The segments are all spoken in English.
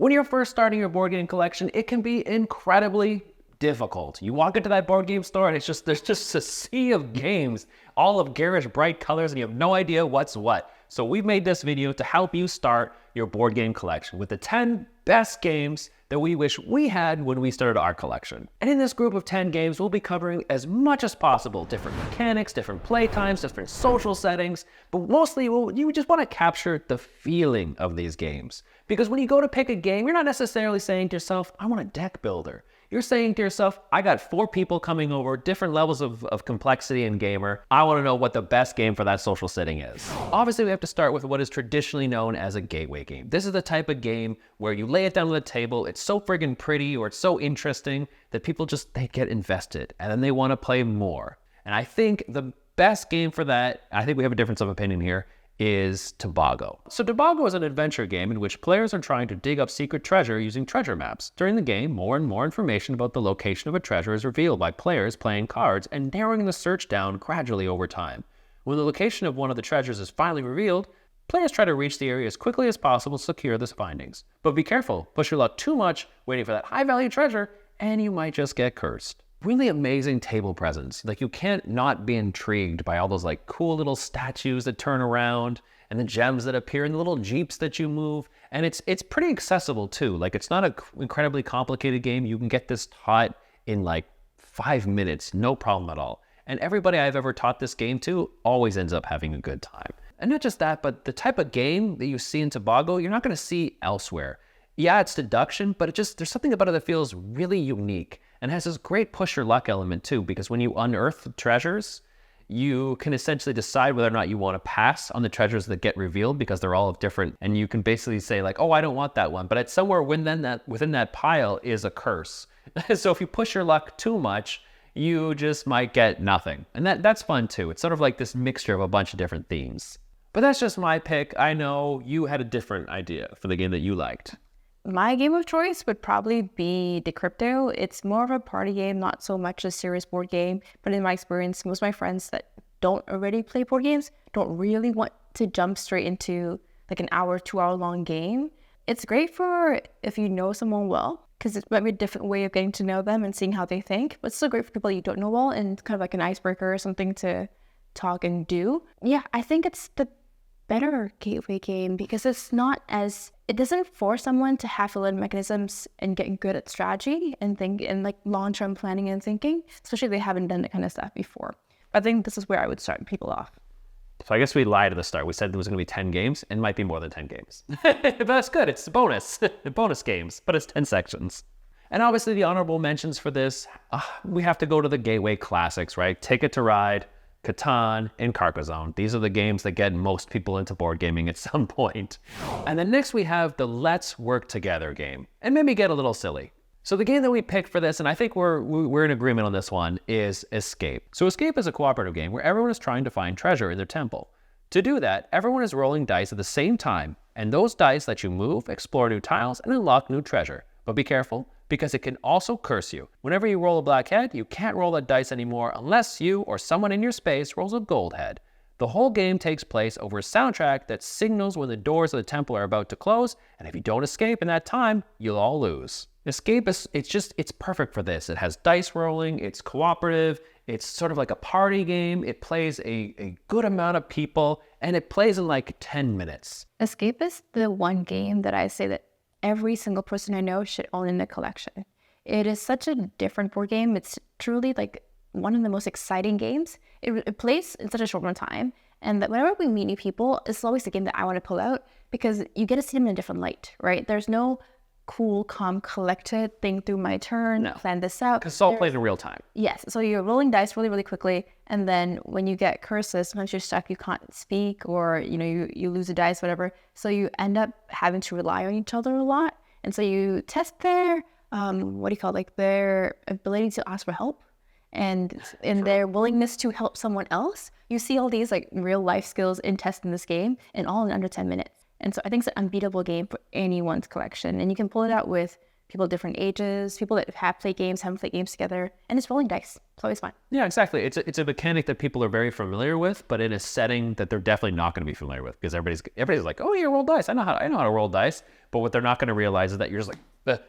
When you're first starting your board game collection, it can be incredibly difficult. You walk into that board game store and there's just a sea of games, all of garish bright colors, and you have no idea what's what. So we've made this video to help you start your board game collection with the 10 best games that we wish we had when we started our collection. And in this group of 10 games, we'll be covering as much as possible, different mechanics, different play times, different social settings, but mostly you just want to capture the feeling of these games. Because when you go to pick a game, you're not necessarily saying to yourself, I want a deck builder. You're saying to yourself, I got 4 people coming over, different levels of complexity and gamer. I want to know what the best game for that social setting is. Obviously, we have to start with what is traditionally known as a gateway game. This is the type of game where you lay it down on the table, it's so friggin' pretty or it's so interesting that people they get invested and then they want to play more. And I think the best game for that, I think we have a difference of opinion here, is Tobago. So Tobago is an adventure game in which players are trying to dig up secret treasure using treasure maps. During the game, more and more information about the location of a treasure is revealed by players playing cards and narrowing the search down gradually over time. When the location of one of the treasures is finally revealed, players try to reach the area as quickly as possible to secure the findings. But be careful, push your luck too much waiting for that high-value treasure, and you might just get cursed. Really amazing table presence. Like, you can't not be intrigued by all those cool little statues that turn around and the gems that appear in the little jeeps that you move. And it's pretty accessible too. It's not an incredibly complicated game. You can get this taught in 5 minutes, no problem at all. And everybody I've ever taught this game to always ends up having a good time. And not just that, but the type of game that you see in Tobago, you're not going to see elsewhere. Yeah, it's deduction, but there's something about it that feels really unique and has this great push your luck element too, because when you unearth treasures, you can essentially decide whether or not you want to pass on the treasures that get revealed because they're all different. And you can basically say oh, I don't want that one, but it's somewhere within that pile is a curse. So if you push your luck too much, you just might get nothing. And that's fun too. It's sort of like this mixture of a bunch of different themes. But that's just my pick. I know you had a different idea for the game that you liked. My game of choice would probably be Decrypto. It's more of a party game, not so much a serious board game. But in my experience, most of my friends that don't already play board games don't really want to jump straight into an hour, 2 hour long game. It's great for if you know someone well, because it might be a different way of getting to know them and seeing how they think. But it's still great for people you don't know well and kind of like an icebreaker or something to talk and do. Yeah, I think it's the better gateway game because it doesn't force someone to have to learn mechanisms and get good at strategy and think and long-term planning and thinking, especially if they haven't done that kind of stuff before. I think this is where I would start people off. So I guess we lied at the start. We said there was going to be 10 games, and it might be more than 10 games. But that's good. It's a bonus. Bonus games, but it's 10 sections. And obviously the honorable mentions for this, we have to go to the gateway classics, right? Ticket to Ride, Catan, and Carcassonne. These are the games that get most people into board gaming at some point. And then next we have the Let's Work Together game, and maybe get a little silly. So the game that we picked for this, and I think we're in agreement on this one, is Escape. So Escape is a cooperative game where everyone is trying to find treasure in their temple. To do that, everyone is rolling dice at the same time, and those dice let you move, explore new tiles, and unlock new treasure. But be careful, because it can also curse you. Whenever you roll a black head, you can't roll that dice anymore unless you or someone in your space rolls a gold head. The whole game takes place over a soundtrack that signals when the doors of the temple are about to close, and if you don't escape in that time, you'll all lose. Escape it's perfect for this. It has dice rolling, it's cooperative, it's sort of like a party game, it plays a good amount of people, and it plays in 10 minutes. Escape is the one game that I say that every single person I know should own in the collection. It is such a different board game. It's truly one of the most exciting games. It plays in such a short amount of time, and that whenever we meet new people, it's always the game that I want to pull out because you get to see them in a different light, right? There's no cool, calm, collected, think through my turn, plan this out. Because it's all played in real time. Yes, so you're rolling dice really, really quickly, and then when you get curses, sometimes you're stuck, you can't speak, or you lose a dice, whatever. So you end up having to rely on each other a lot, and so you test their their ability to ask for help, and in their willingness to help someone else. You see all these real life skills in test in this game, and all in under 10 minutes. And so I think it's an unbeatable game for anyone's collection. And you can pull it out with people of different ages, people that have played games, haven't played games together, and it's rolling dice. It's always fun. Yeah, exactly. It's a mechanic that people are very familiar with, but in a setting that they're definitely not going to be familiar with, because everybody's like, oh, you roll dice. I know how to roll dice. But what they're not going to realize is that you're just like,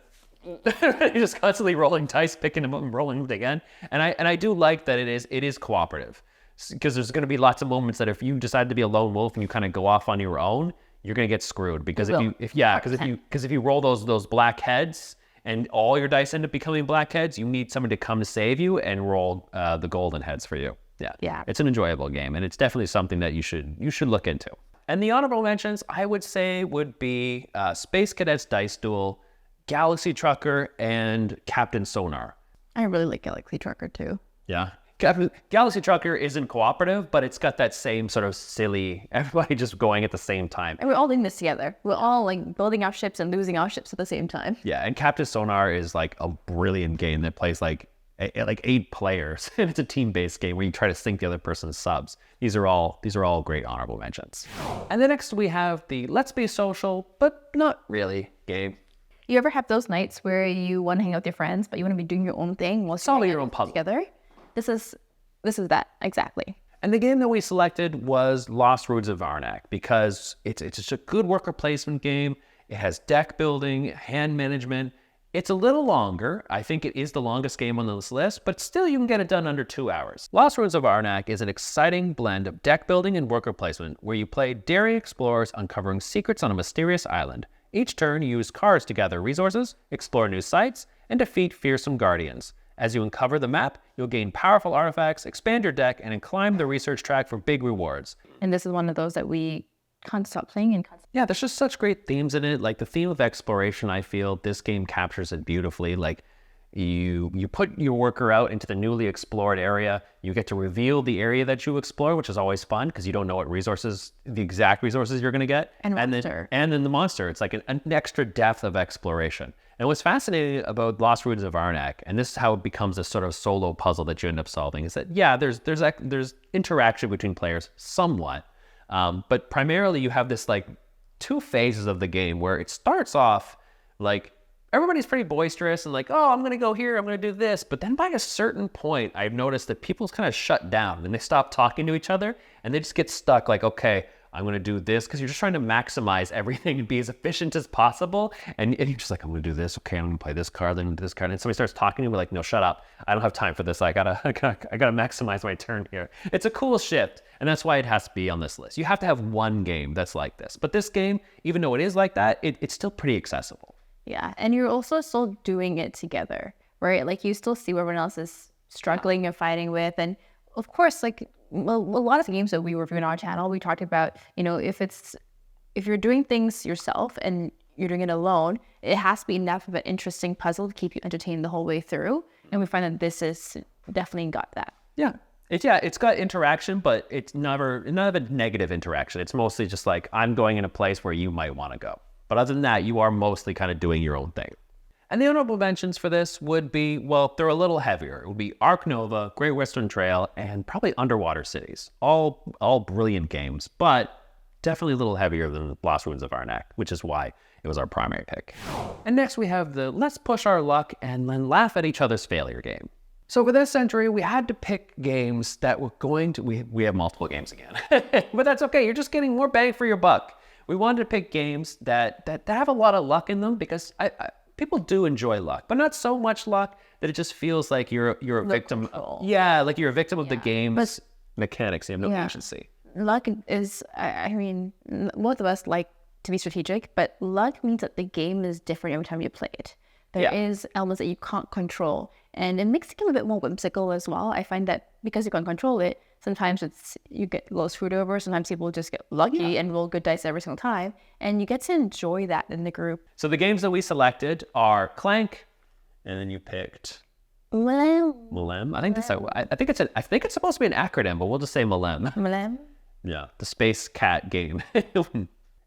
you're just constantly rolling dice, picking them up and rolling them again. And I do like that it is cooperative, because there's going to be lots of moments that if you decide to be a lone wolf and you kind of go off on your own, you're going to get screwed, because if you roll those black heads and all your dice end up becoming black heads, you need someone to come to save you and roll the golden heads for you. Yeah. It's an enjoyable game, and it's definitely something that you should look into. And the honorable mentions, I would say, would be Space Cadets Dice Duel, Galaxy Trucker, and Captain Sonar. I really like Galaxy Trucker too. Yeah. Galaxy Trucker isn't cooperative, but it's got that same sort of silly, everybody just going at the same time. And we're all doing this together. We're all like building our ships and losing our ships at the same time. Yeah, and Captain Sonar is like a brilliant game that plays like 8 players, and it's a team-based game where you try to sync the other person's subs. These are all great honorable mentions. And then next we have the Let's Be Social, but not really game. You ever have those nights where you want to hang out with your friends, but you want to be doing your own thing while solving your own puzzle together? This is that, exactly. And the game that we selected was Lost Ruins of Arnak, because it's just a good worker placement game. It has deck building, hand management. It's a little longer. I think it is the longest game on this list, but still you can get it done under 2 hours. Lost Ruins of Arnak is an exciting blend of deck building and worker placement, where you play daring explorers uncovering secrets on a mysterious island. Each turn, you use cards to gather resources, explore new sites, and defeat fearsome guardians. As you uncover the map, you'll gain powerful artifacts, expand your deck, and climb the research track for big rewards. And this is one of those that we can't stop playing. Yeah, there's just such great themes in it. Like the theme of exploration, I feel this game captures it beautifully. Like you put your worker out into the newly explored area. You get to reveal the area that you explore, which is always fun because you don't know what resources, the exact resources you're going to get. And then the monster. It's like an extra depth of exploration. And what's fascinating about Lost Ruins of Arnak, and this is how it becomes a sort of solo puzzle that you end up solving, is that, yeah, there's interaction between players somewhat, but primarily you have this like 2 phases of the game where it starts off like everybody's pretty boisterous and like, oh, I'm going to go here, I'm going to do this. But then by a certain point, I've noticed that people's kind of shut down and they stop talking to each other and they just get stuck like, okay, I'm going to do this, because you're just trying to maximize everything and be as efficient as possible. And you're just like, I'm going to do this. Okay, I'm going to play this card, then this card. And somebody starts talking to me like, no, shut up. I don't have time for this. I gotta maximize my turn here. It's a cool shift. And that's why it has to be on this list. You have to have one game that's like this. But this game, even though it is like that, it's still pretty accessible. Yeah, and you're also still doing it together, right? Like you still see what everyone else is struggling and fighting with. And of course, like a lot of the games that we review on our channel, we talked about, if you're doing things yourself and you're doing it alone, it has to be enough of an interesting puzzle to keep you entertained the whole way through. And we find that this is definitely got that. Yeah. It's got interaction, but it's none of a negative interaction. It's mostly just like, I'm going in a place where you might want to go. But other than that, you are mostly kind of doing your own thing. And the honorable mentions for this would be, well, they're a little heavier. It would be Ark Nova, Great Western Trail, and probably Underwater Cities. All brilliant games, but definitely a little heavier than Lost Ruins of Arnak, which is why it was our primary pick. And next we have the Let's Push Our Luck and then Laugh at Each Other's Failure game. So for this entry, we had to pick games that were going to, we have multiple games again, but that's okay. You're just getting more bang for your buck. We wanted to pick games that have a lot of luck in them, because people do enjoy luck, but not so much luck that it just feels like you're a victim. Yeah, like you're a victim of the game's mechanics. You have no agency. Luck is, I mean, both of us like to be strategic, but luck means that the game is different every time you play it. There is elements that you can't control, and it makes the game a bit more whimsical as well. I find that because you can't control it, sometimes you get low screwed over. Sometimes people just get lucky and roll good dice every single time, and you get to enjoy that in the group. So the games that we selected are Clank, and then you picked MLEM. I think it's supposed to be an acronym, but we'll just say MLEM. MLEM. Yeah, the space cat game.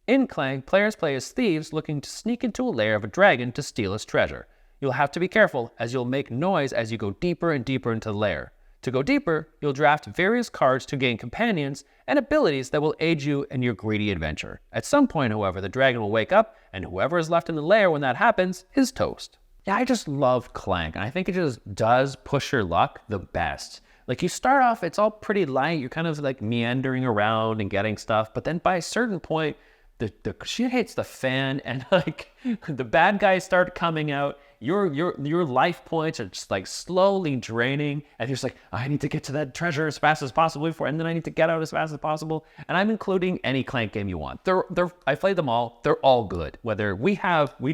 In Clank, players play as thieves looking to sneak into a lair of a dragon to steal its treasure. You'll have to be careful, as you'll make noise as you go deeper and deeper into the lair. To go deeper, you'll draft various cards to gain companions and abilities that will aid you in your greedy adventure. At some point, however, the dragon will wake up, and whoever is left in the lair when that happens is toast. Yeah, I just love Clank, and I think it just does push your luck the best. Like, you start off, it's all pretty light, you're kind of like meandering around and getting stuff, but then by a certain point, the shit hits the fan, and like the bad guys start coming out. Your life points are just like slowly draining, and you're just like, I need to get to that treasure as fast as possible and then I need to get out as fast as possible. And I'm including any Clank game you want. I played them all. They're all good. Whether we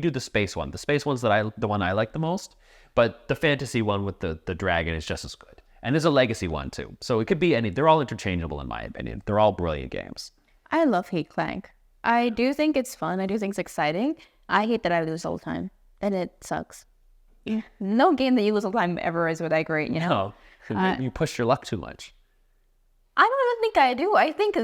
do the space one. The space one's the one I like the most, but the fantasy one with the dragon is just as good. And there's a legacy one too. So it could be any. They're all interchangeable in my opinion. They're all brilliant games. I love hate Clank. I do think it's fun. I do think it's exciting. I hate that I lose all the time, and it sucks. Yeah. No game that you lose all the time ever is that great, you know? No, you push your luck too much. I don't even think I do. I think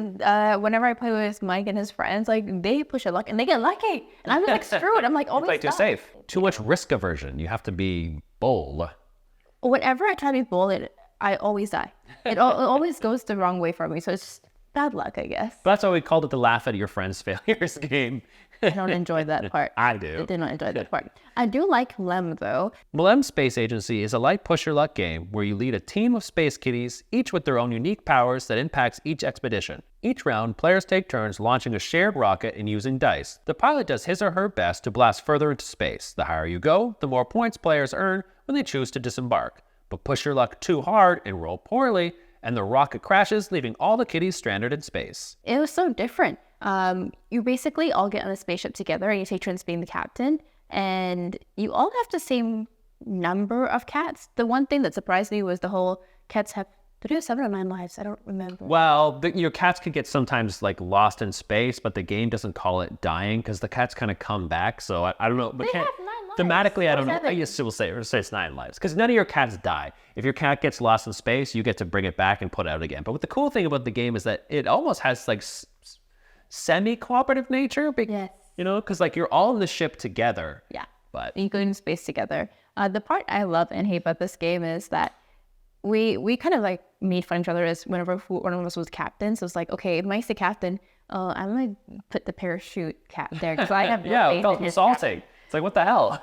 whenever I play with Mike and his friends, like, they push their luck and they get lucky. And I'm like, screw it. I'm like, always play too safe. Too much risk aversion. You have to be bold. Whenever I try to be bold, I always die. It always goes the wrong way for me. So it's bad luck, I guess. But that's why we called it the laugh at your friends' failures game. I don't enjoy that part. I do. I did not enjoy that part. I do like MLEM, though. MLEM Space Agency is a light push-your-luck game where you lead a team of space kitties, each with their own unique powers that impacts each expedition. Each round, players take turns launching a shared rocket and using dice. The pilot does his or her best to blast further into space. The higher you go, the more points players earn when they choose to disembark. But push your luck too hard and roll poorly, and the rocket crashes, leaving all the kitties stranded in space. It was so different. You basically all get on a spaceship together and you take turns being the captain, and you all have the same number of cats. The one thing that surprised me was the whole cats have, do they have 7 or 9 lives? I don't remember. Well, your cats could get sometimes like lost in space, but the game doesn't call it dying because the cats kind of come back. So I don't know. But they have 9 lives. Thematically, I don't know. 7. I guess we'll say it's 9 lives because none of your cats die. If your cat gets lost in space, you get to bring it back and put it out again. But what the cool thing about the game is that it almost has like semi-cooperative nature. Yes. You know, because like you're all in the ship together. Yeah. But you go in space together. The part I love and hate about this game is that we kind of like made fun of each other as whenever one of us was captain. So it's like, okay, if Mike's the captain, I'm gonna put the parachute cap there because I have no yeah, faith it felt in his insulting. captain. It's like, what the hell?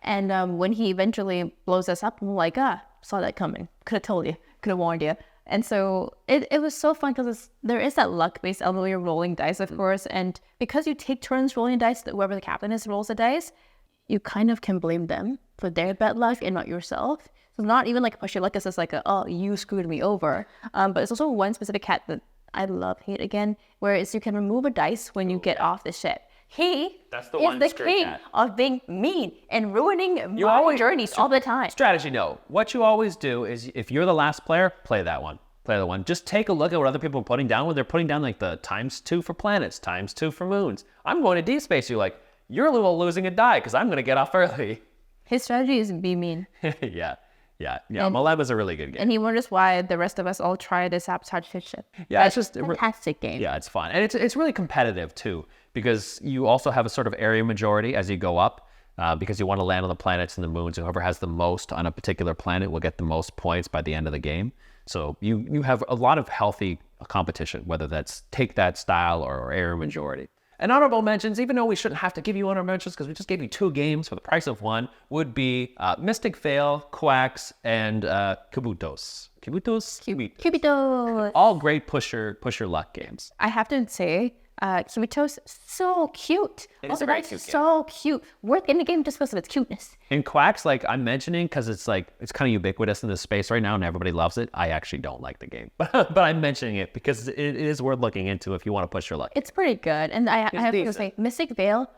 And when he eventually blows us up, I'm like, saw that coming. Could have told you. Could have warned you. And so it was so fun because there is that luck-based element where you're rolling dice, of course. And because you take turns rolling dice, whoever the captain is rolls the dice, you kind of can blame them for their bad luck and not yourself. So not even like push your luck. It's just like, you screwed me over. But it's also one specific cat that I hate again, where it's you can remove a dice when you get off the ship. That's the king of being mean and ruining my journeys all the time. Strategy, no. What you always do is if you're the last player, play that one. Play the one. Just take a look at what other people are putting down when they're putting down like the ×2 for planets, ×2 for moons. I'm going to deep space. You're like, you're a little losing a die because I'm going to get off early. His strategy is be mean. Yeah. MLEM is a really good game. And he wonders why the rest of us all try to sabotage his ship. Yeah, it's just a fantastic game. Yeah, it's fun. And it's really competitive too, because you also have a sort of area majority as you go up, because you want to land on the planets and the moons. Whoever has the most on a particular planet will get the most points by the end of the game. So you have a lot of healthy competition, whether that's take that style or area majority. And honorable mentions, even though we shouldn't have to give you honorable mentions because we just gave you 2 games for the price of 1, would be Mystic Veil, Quacks, and Kabutos. Cubitos. All great push your luck games. I have to say, Cubitos, so cute. It is a very cute game. So cute. Worth getting the game just because of its cuteness. And Quacks, like I'm mentioning, because it's kind of ubiquitous in this space right now and everybody loves it. I actually don't like the game, but I'm mentioning it because it is worth looking into if you want to push your luck. It's pretty good. And I have to say, Mystic Veil,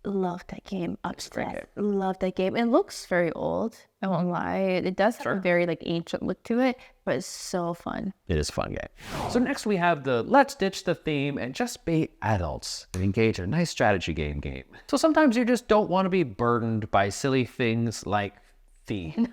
love that game. Obsessed. Love that game. It looks very old. I won't lie. It does have a very ancient look to it, but it's so fun. It is a fun game. So next we have the let's ditch the theme and just be adults and engage in a nice strategy game. So sometimes you just don't want to be burdened by silly things like theme.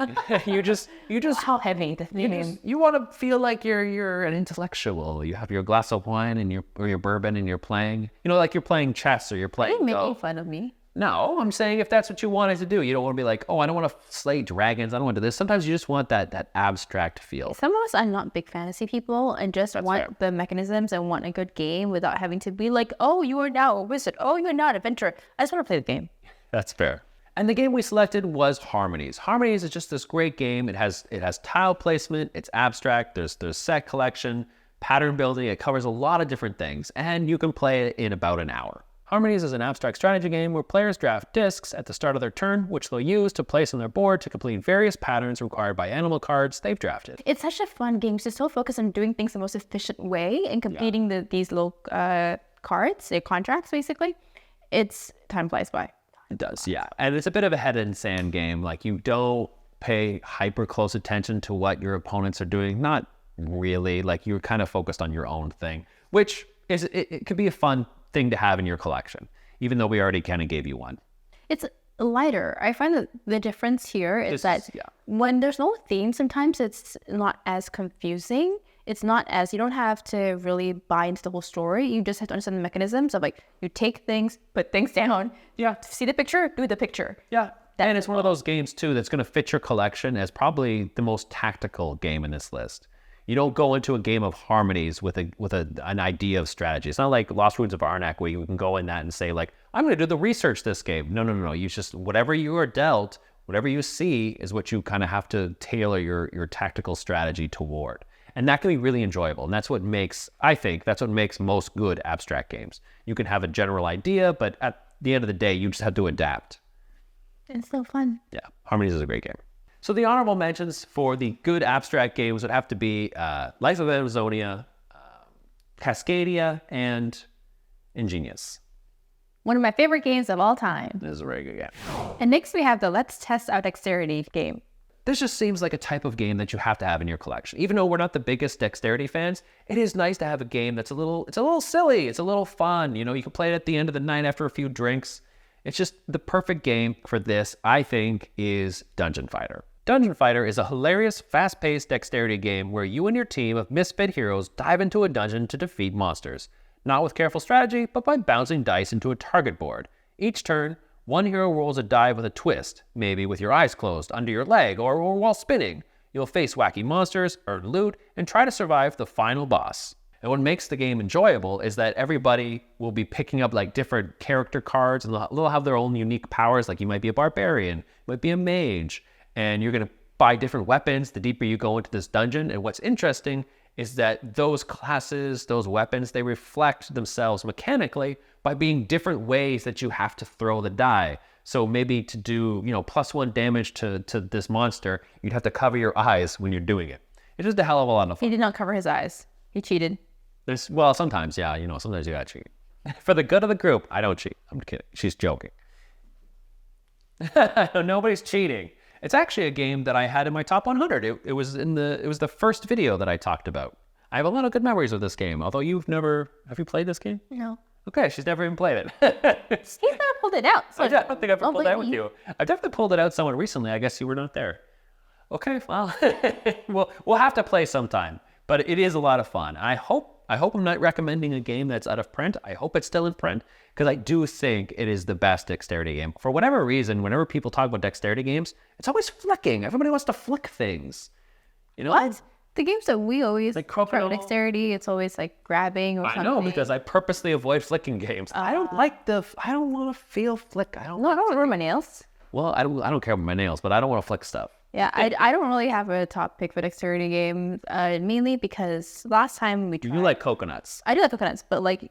you just how heavy the theme. You want to feel like you're an intellectual. You have your glass of wine and your bourbon and you're playing. Like you're playing chess or you're playing. Are you making fun of me? No, I'm saying if that's what you wanted to do, you don't want to be like, oh, I don't want to slay dragons. I don't want to do this. Sometimes you just want that abstract feel. Some of us are not big fantasy people and just want the mechanisms and want a good game without having to be like, oh, you are now a wizard. Oh, you are now an adventurer. I just want to play the game. That's fair. And the game we selected was Harmonies. Harmonies is just this great game. It has tile placement. It's abstract. There's set collection, pattern building. It covers a lot of different things, and you can play it in about an hour. Harmonies is an abstract strategy game where players draft discs at the start of their turn, which they'll use to place on their board to complete various patterns required by animal cards they've drafted. It's such a fun game. It's so focused on doing things the most efficient way and completing these little cards, contracts, basically. Time flies by. It does, yeah. And it's a bit of a head in sand game. Like, you don't pay hyper close attention to what your opponents are doing. Not really. Like, you're kind of focused on your own thing, which is it could be a fun thing to have in your collection, even though we already kind of gave you one. It's lighter. I find that the difference here is that when there's no theme, sometimes it's not as confusing. It's not as, you don't have to really buy into the whole story. You just have to understand the mechanisms of, like, you take things, put things down. You have to see the picture, do the picture. Yeah. And it's one of those games too that's going to fit your collection as probably the most tactical game in this list. You don't go into a game of Harmonies with an idea of strategy. It's not like Lost Ruins of Arnak where you can go in that and say, like, I'm going to do the research this game. No. You just, whatever you are dealt, whatever you see is what you kind of have to tailor your tactical strategy toward. And that can be really enjoyable. And that's what makes, I think, that's what makes most good abstract games. You can have a general idea, but at the end of the day, you just have to adapt. It's so fun. Yeah, Harmonies is a great game. So the honorable mentions for the good abstract games would have to be Life of Amazonia, Cascadia, and Ingenious. One of my favorite games of all time. This is a very good game. And next we have the Let's Test Our Dexterity game. This just seems like a type of game that you have to have in your collection. Even though we're not the biggest dexterity fans, it is nice to have a game that's a little silly, it's a little fun. You know, you can play it at the end of the night after a few drinks. It's just the perfect game for this, I think, is Dungeon Fighter. Dungeon Fighter is a hilarious, fast-paced dexterity game where you and your team of misfit heroes dive into a dungeon to defeat monsters. Not with careful strategy, but by bouncing dice into a target board. Each turn, one hero rolls a dive with a twist, maybe with your eyes closed, under your leg, or while spinning. You'll face wacky monsters, earn loot, and try to survive the final boss. And what makes the game enjoyable is that everybody will be picking up like different character cards, and they'll have their own unique powers. Like, you might be a barbarian, you might be a mage, and you're going to buy different weapons the deeper you go into this dungeon. And what's interesting is that those classes, those weapons, they reflect themselves mechanically by being different ways that you have to throw the die. So maybe to do, +1 damage to this monster, you'd have to cover your eyes when you're doing it. It's just a hell of a lot of fun. He did not cover his eyes. He cheated. Sometimes, yeah, sometimes you gotta cheat. For the good of the group, I don't cheat. I'm kidding. She's joking. Nobody's cheating. It's actually a game that I had in my top 100. It was the first video that I talked about. I have a lot of good memories of this game. Although have you played this game? No. Okay, she's never even played it. He's never pulled it out. So I don't think I've ever pulled it out with you. I've definitely pulled it out somewhat recently. I guess you were not there. Okay, well, we'll have to play sometime. But it is a lot of fun. I hope I'm not recommending a game that's out of print. I hope it's still in print, because I do think it is the best dexterity game. For whatever reason, whenever people talk about dexterity games, it's always flicking. Everybody wants to flick things. What? The games that we always like for dexterity, it's always like grabbing or something. I know, because I purposely avoid flicking games. I don't want to feel flick. I don't want to ruin my nails. Well, I don't care about my nails, but I don't want to flick stuff. Yeah, I don't really have a top pick for dexterity game, mainly because last time we tried... You like coconuts. I do like coconuts, but like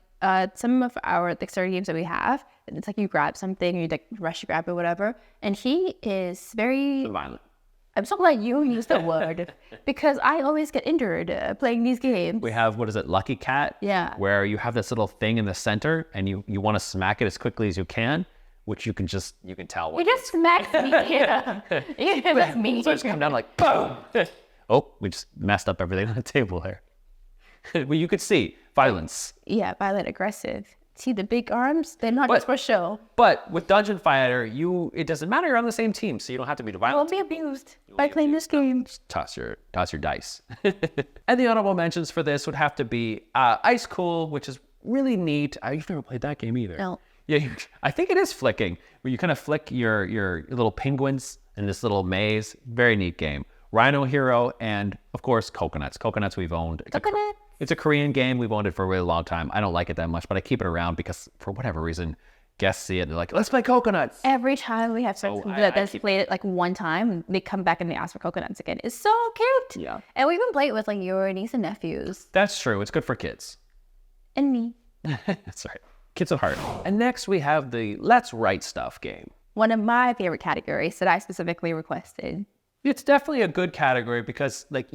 some of our dexterity games that we have, it's like you grab something, you like rush to grab it, whatever, and he is very... violent. I'm so glad you used the word, because I always get injured playing these games. We have, what is it, Lucky Cat? Yeah. Where you have this little thing in the center, and you want to smack it as quickly as you can, which you can tell what. You just smacked me. Yeah. That's me. So I just come down like, boom. Oh, we just messed up everything on the table there. Well, you could see violence. Yeah, violent, aggressive. See the big arms? They're not just for show. But with Dungeon Fighter, it doesn't matter. You're on the same team, so you don't have to be violent. I won't be abused by playing this game. Just toss your dice. And the honorable mentions for this would have to be Ice Cool, which is really neat. You've never played that game either. No. Yeah, I think it is flicking, where you kind of flick your little penguins in this little maze. Very neat game. Rhino Hero, and of course, Coconuts. Coconuts we've owned. It's a Korean game. We've owned it for a really long time. I don't like it that much, but I keep it around because for whatever reason, guests see it and they're like, let's play Coconuts. Every time we have friends that's played it like one time, they come back and they ask for Coconuts again. It's so cute. Yeah. And we even play it with like your niece and nephews. That's true. It's good for kids. And me. That's right. Kids at heart. And next we have the Let's Write Stuff game. One of my favorite categories that I specifically requested. It's definitely a good category because like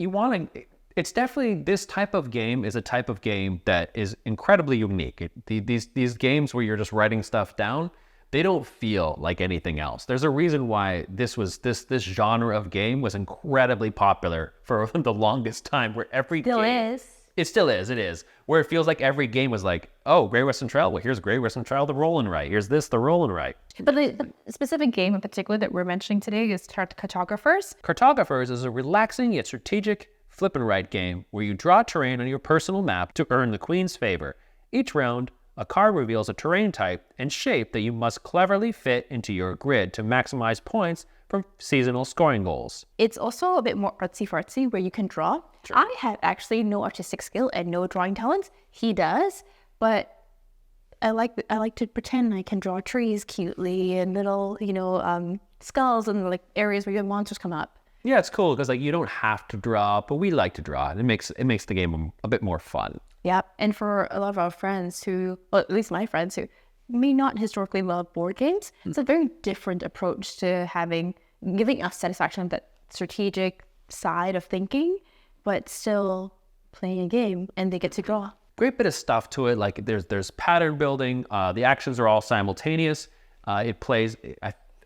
it's definitely, this type of game is a type of game that is incredibly unique. These games where you're just writing stuff down, they don't feel like anything else. There's a reason why this genre of game was incredibly popular for the longest time, where every game... It still is, it is. Where it feels like every game was like, oh, Great Western Trail. Well, here's Great Western Trail, the roll and write. Here's this, the roll and write. But the specific game in particular that we're mentioning today is Cartographers. Cartographers is a relaxing yet strategic flip and write game where you draw terrain on your personal map to earn the Queen's favor. Each round, a card reveals a terrain type and shape that you must cleverly fit into your grid to maximize points from seasonal scoring goals. It's also a bit more artsy-fartsy where you can draw. Sure. I have actually no artistic skill and no drawing talents. He does, but I like to pretend I can draw trees cutely and little, skulls and like areas where your monsters come up. Yeah, it's cool because like you don't have to draw, but we like to draw. It makes the game a bit more fun. Yeah, and for a lot of our friends who, well, at least my friends who may not historically love board games, it's a very different approach to giving us satisfaction of that strategic side of thinking, but still playing a game, and they get to draw. Great bit of stuff to it. Like there's pattern building. The actions are all simultaneous. It plays.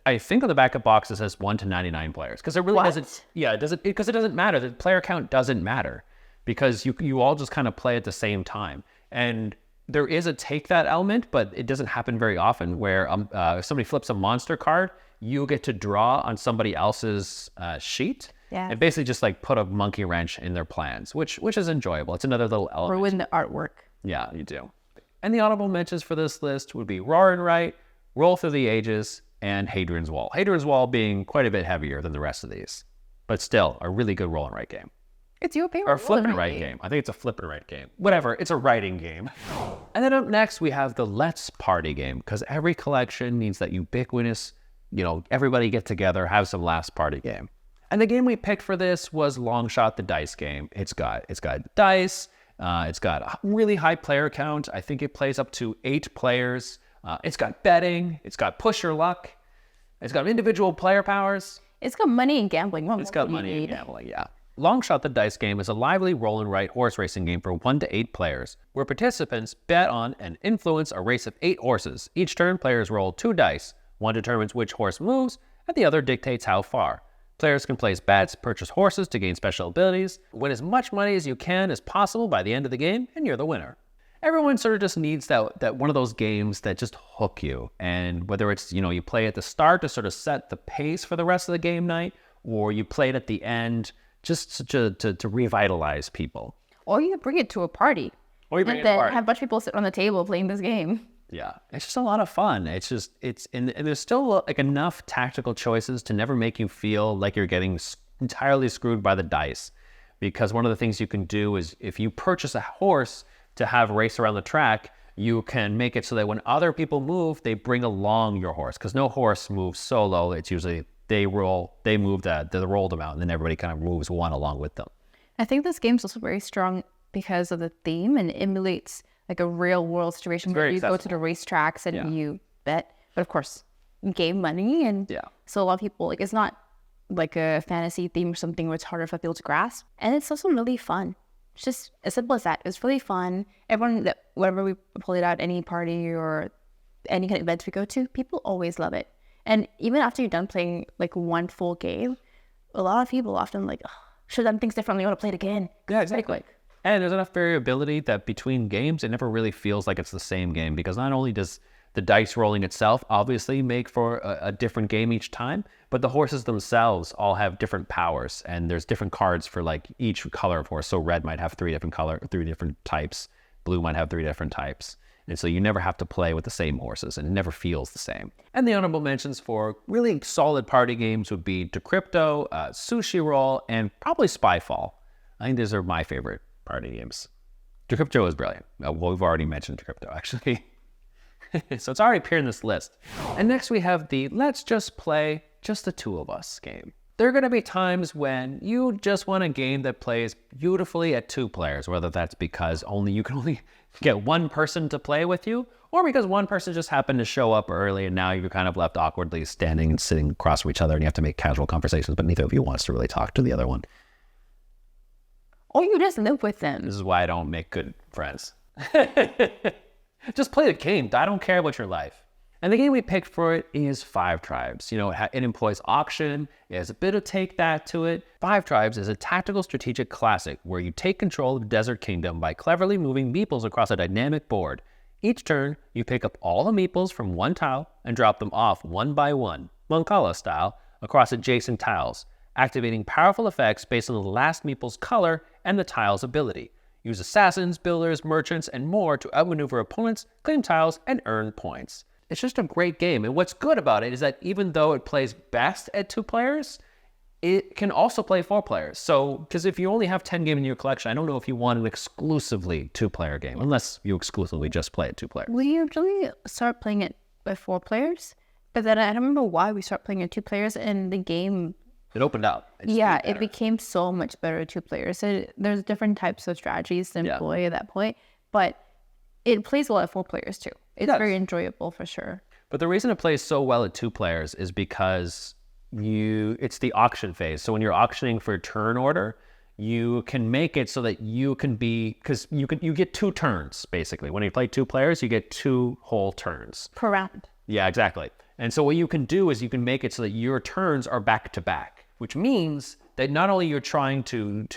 I think on the back of box it says 1 to 99 players because it really doesn't. Yeah, it doesn't, because it doesn't matter. The player count doesn't matter because you all just kind of play at the same time. And there is a take that element, but it doesn't happen very often. Where if somebody flips a monster card, you get to draw on somebody else's sheet. Yeah. And basically just like put a monkey wrench in their plans, which is enjoyable. It's another little element. Ruin the artwork. Yeah, you do. And the honorable mentions for this list would be Roar and Write, Roll Through the Ages, and Hadrian's Wall. Hadrian's Wall being quite a bit heavier than the rest of these, but still a really good roll and write game. It's your favorite or flip and write game. I think it's a flip and write game. Whatever, it's a writing game. And then up next we have the Let's Party game, because every collection needs that ubiquitous, everybody get together, have some last party game. And the game we picked for this was Long Shot the Dice game. It's got dice. It's got a really high player count. I think it plays up to 8 players. It's got betting. It's got push your luck. It's got individual player powers. It's got money and gambling. It's got money and gambling, yeah. Long Shot the Dice game is a lively roll and write horse racing game for 1 to 8 players, where participants bet on and influence a race of 8 horses. Each turn, players roll 2 dice. One determines which horse moves, and the other dictates how far. Players can place bets, purchase horses to gain special abilities, win as much money as you can as possible by the end of the game, and you're the winner. Everyone sort of just needs that one of those games that just hook you. And whether it's, you play at the start to sort of set the pace for the rest of the game night, or you play it at the end just to revitalize people. Or you bring it to a party. Or you bring it to a party. Have a bunch of people sit on the table playing this game. Yeah, it's just a lot of fun. And there's still like enough tactical choices to never make you feel like you're getting entirely screwed by the dice. Because one of the things you can do is if you purchase a horse to have race around the track, you can make it so that when other people move, they bring along your horse. Because no horse moves solo. It's usually they move the rolled amount, and then everybody kind of moves one along with them. I think this game's also very strong because of the theme and emulates like a real world situation where you go to the racetracks and you bet. But of course, you gain money. And so a lot of people, it's not like a fantasy theme or something where it's harder for people to grasp. And it's also really fun. It's just as simple as that. It's really fun. Whenever we pull it out, any party or any kind of events we go to, people always love it. And even after you're done playing like one full game, a lot of people often should have done things differently. I want to play it again. Yeah, exactly. And there's enough variability that between games, it never really feels like it's the same game, because not only does the dice rolling itself obviously make for a different game each time, but the horses themselves all have different powers, and there's different cards for like each color of horse. So red might have 3 different types, blue might have 3 different types. And so you never have to play with the same horses, and it never feels the same. And the honorable mentions for really solid party games would be Decrypto, Sushi Roll, and probably Spyfall. I think these are my favorite party games. Decrypto is brilliant. Well, we've already mentioned Decrypto, actually. So it's already appeared in this list. And next we have the Let's Just Play Just the Two of Us game. There are going to be times when you just want a game that plays beautifully at 2 players, whether that's because you can only get one person to play with you, or because one person just happened to show up early and now you're kind of left awkwardly standing and sitting across from each other and you have to make casual conversations, but neither of you wants to really talk to the other one. Or you just live with them. This is why I don't make good friends. Just play the game. I don't care about your life. And the game we picked for it is Five Tribes. You know, it employs auction, it has a bit of take that to it. Five Tribes is a tactical strategic classic where you take control of Desert Kingdom by cleverly moving meeples across a dynamic board. Each turn, you pick up all the meeples from one tile and drop them off one by one, Moncala style, across adjacent tiles, activating powerful effects based on the last meeple's color and the tile's ability. Use assassins, builders, merchants, and more to outmaneuver opponents, claim tiles, and earn points. It's just a great game, and what's good about it is that even though it plays best at 2 players, it can also play 4 players. So, because if you only have 10 games in your collection, I don't know if you want an exclusively 2-player game, unless you exclusively just play at 2 players. We usually start playing it with 4 players, but then I don't remember why we started playing it 2 players, and the game... It opened up. It became so much better at 2 players. So there's different types of strategies to employ at that point, but it plays well at 4 players too. It's very enjoyable for sure. But the reason it plays so well at 2 players is because it's the auction phase. So when you're auctioning for turn order, you can make it so that you can be, because you get 2 turns basically. When you play 2 players, you get 2 whole turns Per round. Yeah, exactly. And so what you can do is you can make it so that your turns are back to back, which means that not only you're trying to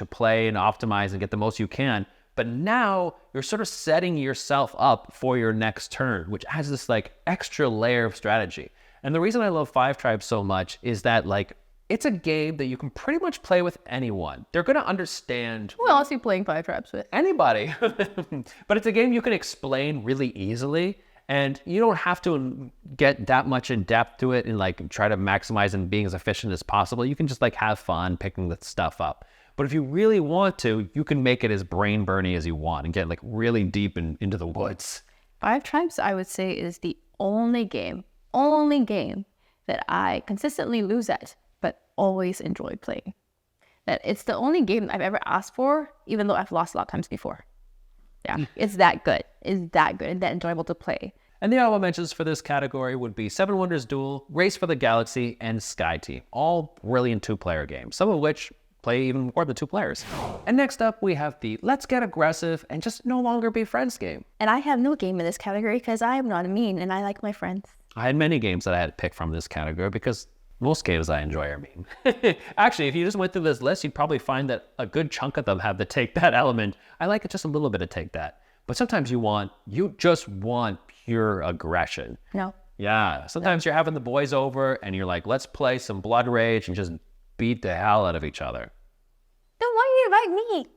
play and optimize and get the most you can, but now you're sort of setting yourself up for your next turn, which adds this like extra layer of strategy. And the reason I love Five Tribes so much is that like it's a game that you can pretty much play with anyone. They're going to understand. Who else are you playing Five Tribes with? Anybody. But it's a game you can explain really easily. And you don't have to get that much in depth to it and like try to maximize and being as efficient as possible. You can just like have fun picking the stuff up. But if you really want to, you can make it as brain burny as you want and get like really deep into the woods. Five Tribes, I would say, is the only game that I consistently lose at, but always enjoy playing. That it's the only game I've ever asked for, even though I've lost a lot of times before. Yeah, it's that good. It's that good and that enjoyable to play. And the honorable mentions for this category would be Seven Wonders Duel, Race for the Galaxy, and Sky Team. All brilliant 2-player games, some of which play even more than 2 players. And next up, we have the Let's Get Aggressive and Just No Longer Be Friends game. And I have no game in this category because I am not mean and I like my friends. I had many games that I had to pick from this category because most games I enjoy are mean. Actually, if you just went through this list, you'd probably find that a good chunk of them have the take that element. I like it just a little bit of take that. But sometimes you just want pure aggression. No. Yeah. Sometimes you're having the boys over and you're like, let's play some Blood Rage and just beat the hell out of each other. Then why do you invite me?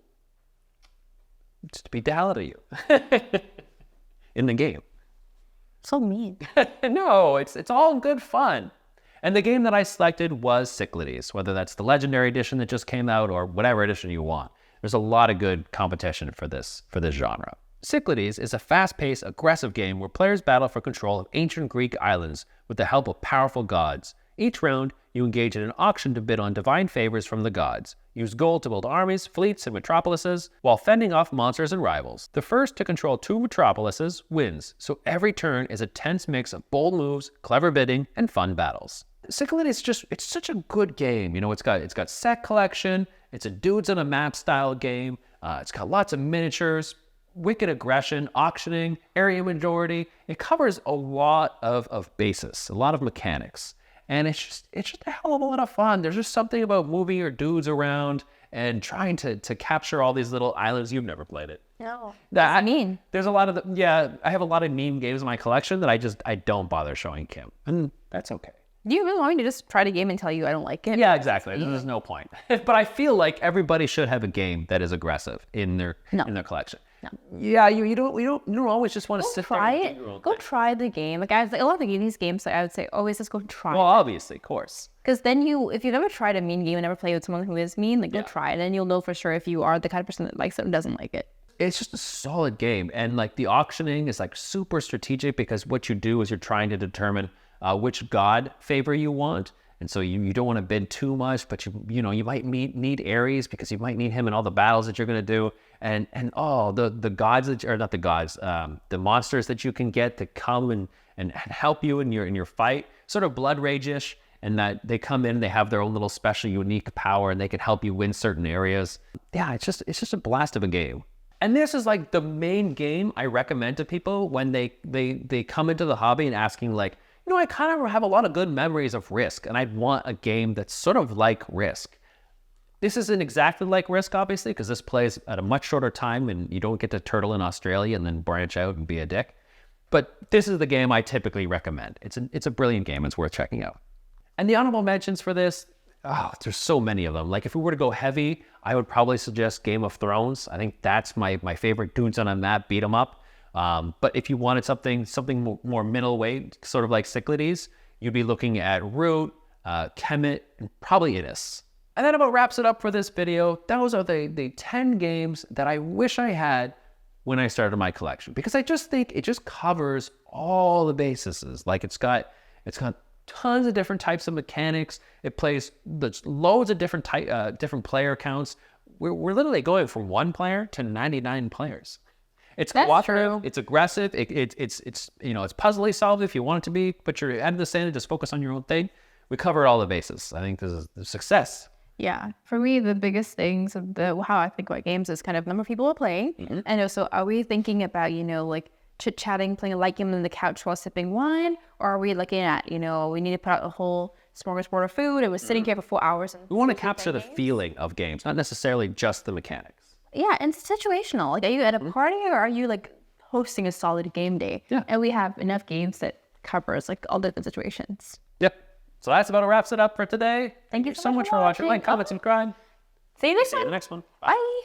Just to beat the hell out of you. In the game. So mean. No, it's all good fun. And the game that I selected was Cyclades, whether that's the Legendary Edition that just came out or whatever edition you want. There's a lot of good competition for this genre. Cyclades is a fast-paced, aggressive game where players battle for control of ancient Greek islands with the help of powerful gods. Each round, you engage in an auction to bid on divine favors from the gods. Use gold to build armies, fleets, and metropolises, while fending off monsters and rivals. The first to control 2 metropolises wins, so every turn is a tense mix of bold moves, clever bidding, and fun battles. Cyclades it's such a good game. You know, it's got set collection, it's a dudes on a map style game, it's got lots of miniatures, wicked aggression, auctioning, area majority. It covers a lot of basis, a lot of mechanics. And it's just a hell of a lot of fun. There's just something about moving your dudes around and trying to capture all these little islands. You've never played it. No. That's mean. There's a lot of I have a lot of meme games in my collection that I don't bother showing Kim. And that's okay. Do you really want me to just try the game and tell you I don't like it? Yeah, exactly. There's no point. But I feel like everybody should have a game that is aggressive in their collection. Yeah, you don't always just want to sit Try there and it. do your own Go thing. try the game. Like, a lot of these games, I would say always just go try. Well, obviously, of course. Because then if you've never tried a mean game and never played with someone who is mean, like, go try it. And then you'll know for sure if you are the kind of person that likes it or doesn't like it. It's just a solid game, and like the auctioning is like super strategic because what you do is you're trying to determine which god favor you want. And so you don't want to bid too much, but you might need Ares because you might need him in all the battles that you're going to do. And the gods or not the gods, the monsters that you can get to come and help you in your fight, sort of Blood Rage-ish, and that they come in, they have their own little special unique power, and they can help you win certain areas. Yeah, it's just a blast of a game. And this is like the main game I recommend to people when they come into the hobby and asking like, I kind of have a lot of good memories of Risk, and I'd want a game that's sort of like Risk. This isn't exactly like Risk, obviously, because this plays at a much shorter time, and you don't get to turtle in Australia and then branch out and be a dick. But this is the game I typically recommend. It's a brilliant game. It's worth checking out. And the honorable mentions for this, there's so many of them. Like if we were to go heavy, I would probably suggest Game of Thrones. I think that's my favorite dudes on a map beat 'em up. But if you wanted something more middleweight, sort of like Cyclades, you'd be looking at Root, Kemet, and probably Innis. And that about wraps it up for this video. Those are the 10 games that I wish I had when I started my collection, because I just think it just covers all the bases. Like it's got tons of different types of mechanics. It plays loads of different player counts. We're literally going from 1 player to 99 players. It's cooperative, it's aggressive, it's puzzly solved if you want it to be, but you're at the standard, just focus on your own thing. We covered all the bases. I think this is the success. Yeah, for me, the biggest things of how I think about games is kind of number of people are playing, and also are we thinking about like chit-chatting, playing a light game on the couch while sipping wine, or are we looking at we need to put out a whole smorgasbord of food and we're sitting here for 4 hours. And we want to capture the feeling of games, not necessarily just the mechanics. Yeah, and it's situational. Like, are you at a party or are you like hosting a solid game day? Yeah, and we have enough games that covers like all different situations. Yep. So that's about wraps it up for today. Thank you so much for watching. Like, comment, subscribe. See you next time. See you in the next one. Bye.